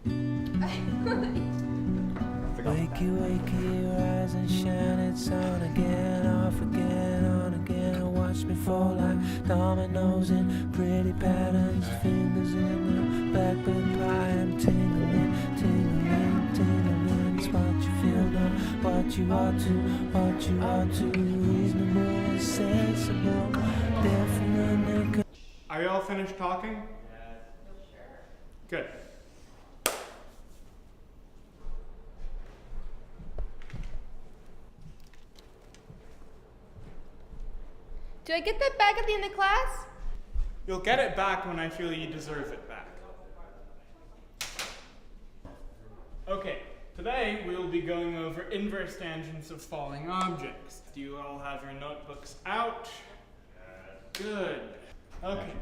Wakey, wakey, rise and shine, it's on again, off again, on again. Watch me fall like dominoes in pretty patterns. Fingers in the blackbird pie, I'm tingling, tingling, tingling. It's what you feel, not what you ought to. Reasonable, sensible, definitely. Are you all finished talking? Good. Do I get that back at the end of class? You'll get it back when I feel you deserve it back. Okay, today we will be going over inverse tangents of falling objects. Do you all have your notebooks out? Good. Okay.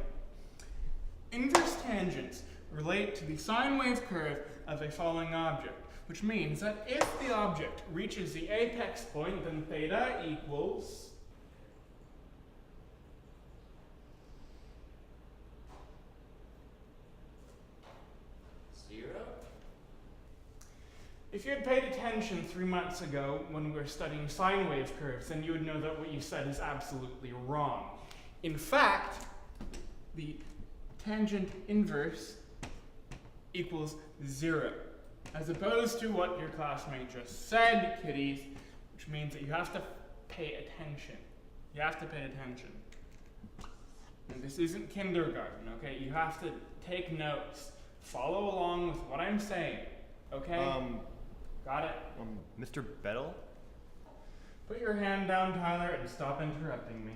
Inverse tangents relate to the sine wave curve of a falling object, which means that if the object reaches the apex point, then theta equals If you had paid attention 3 months ago when we were studying sine wave curves, then you would know that what you said is absolutely wrong. In fact, the tangent inverse equals 0, as opposed to what your classmate just said, kiddies, which means that you have to pay attention. You have to pay attention. And this isn't kindergarten, okay? You have to take notes. Follow along with what I'm saying, okay? Got it? Mr. Beddle? Put your hand down, Tyler, and stop interrupting me.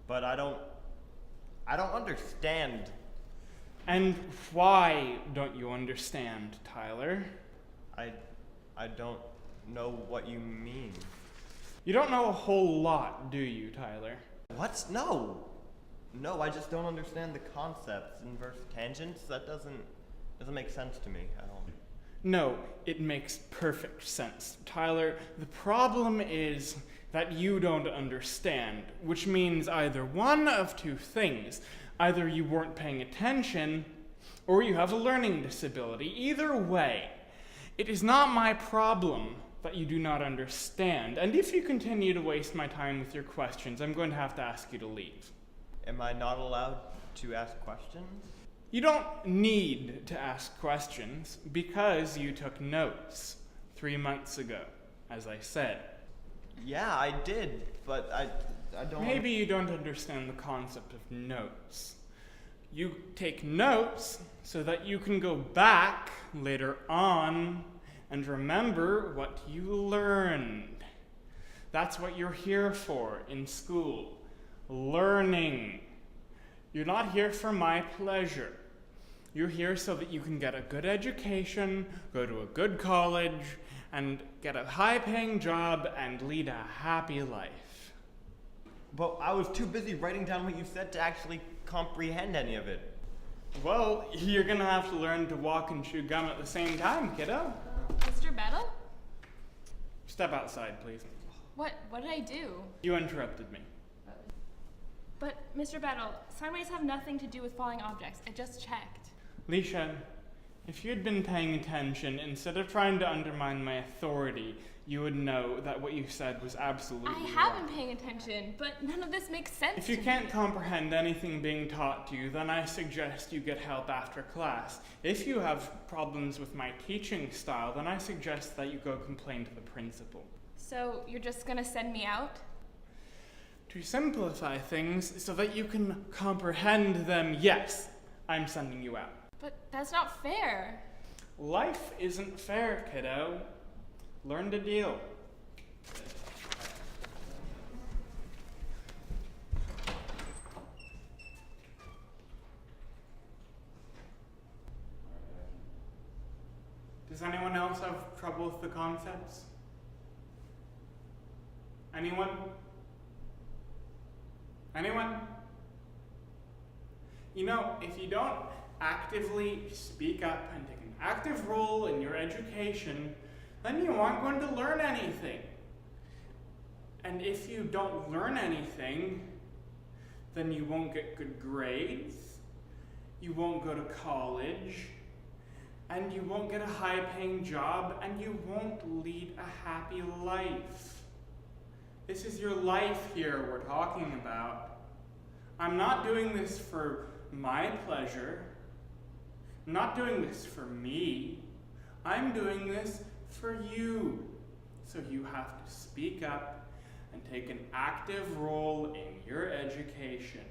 But I don't understand. And why don't you understand, Tyler? I don't know what you mean. You don't know a whole lot, do you, Tyler? What? No, I just don't understand the concepts. Inverse tangents? That doesn't make sense to me at all. No, it makes perfect sense. Tyler, the problem is that you don't understand, which means either one of two things. Either you weren't paying attention, or you have a learning disability. Either way, it is not my problem that you do not understand. And if you continue to waste my time with your questions, I'm going to have to ask you to leave. Am I not allowed to ask questions? You don't need to ask questions because you took notes 3 months ago, as I said. Yeah, I did, but I don't... Maybe you don't understand the concept of notes. You take notes so that you can go back later on and remember what you learned. That's what you're here for in school. Learning. You're not here for my pleasure. You're here so that you can get a good education, go to a good college, and get a high-paying job and lead a happy life. But I was too busy writing down what you said to actually comprehend any of it. Well, you're gonna have to learn to walk and chew gum at the same time, kiddo. Mr. Beddle? Step outside, please. What did I do? You interrupted me. But, Mr. Beddle, sine waves have nothing to do with falling objects. I just checked. Leisha, if you'd been paying attention, instead of trying to undermine my authority, you would know that what you said was absolutely I have wrong. been paying attention, but none of this makes sense If you to can't me. comprehend anything being taught to you, then I suggest you get help after class. If you have problems with my teaching style, then I suggest that you go complain to the principal. So, you're just gonna send me out? To simplify things so that you can comprehend them, yes, I'm sending you out. But that's not fair. Life isn't fair, kiddo. Learn to deal. Does anyone else have trouble with the concepts? Anyone? Anyone? You know, if you don't actively speak up and take an active role in your education, then you aren't going to learn anything. And if you don't learn anything, then you won't get good grades, you won't go to college, and you won't get a high-paying job, and you won't lead a happy life. This is your life here we're talking about. I'm not doing this for my pleasure. I'm not doing this for me. I'm doing this for you. So you have to speak up and take an active role in your education.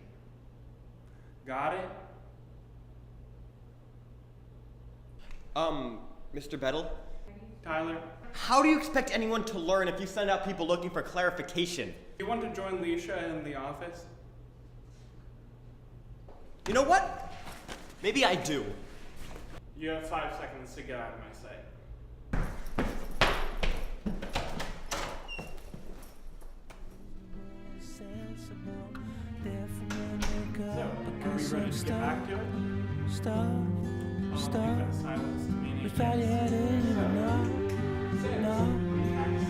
Got it? Mr. Beddle? Tyler, How do you expect anyone to learn if you send out people looking for clarification? you want to join Leisha in the office? You know what? Maybe I do. You have 5 seconds to get out of my sight. Sensible, different than makeup. So, are we Because ready I'm to get back to it? stuck, I'll stuck. leave that silence to me. Without your head in it, no,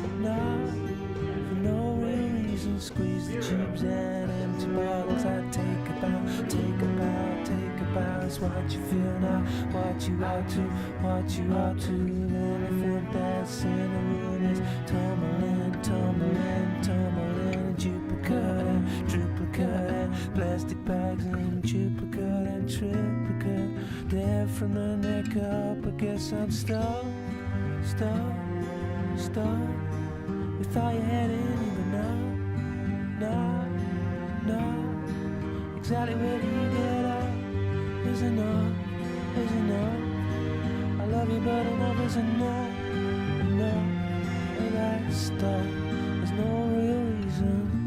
for no real reason. Squeeze the tubes and empty bottles. I take a bow, take a bow, take a bow. It's what you feel now, what you ought to, what you ought to. The elephant that's in the room is tumbling, tumbling, tumbling. Duplicate and triplicate and plastic bags and duplicate and triplicate. There from the neck up, I guess I'm stuck, stuck, stuck. Without your head in even now, no. Exactly where do you get up? Is enough, is enough. I love you, but enough is enough, enough. That stuff, there's no real reason.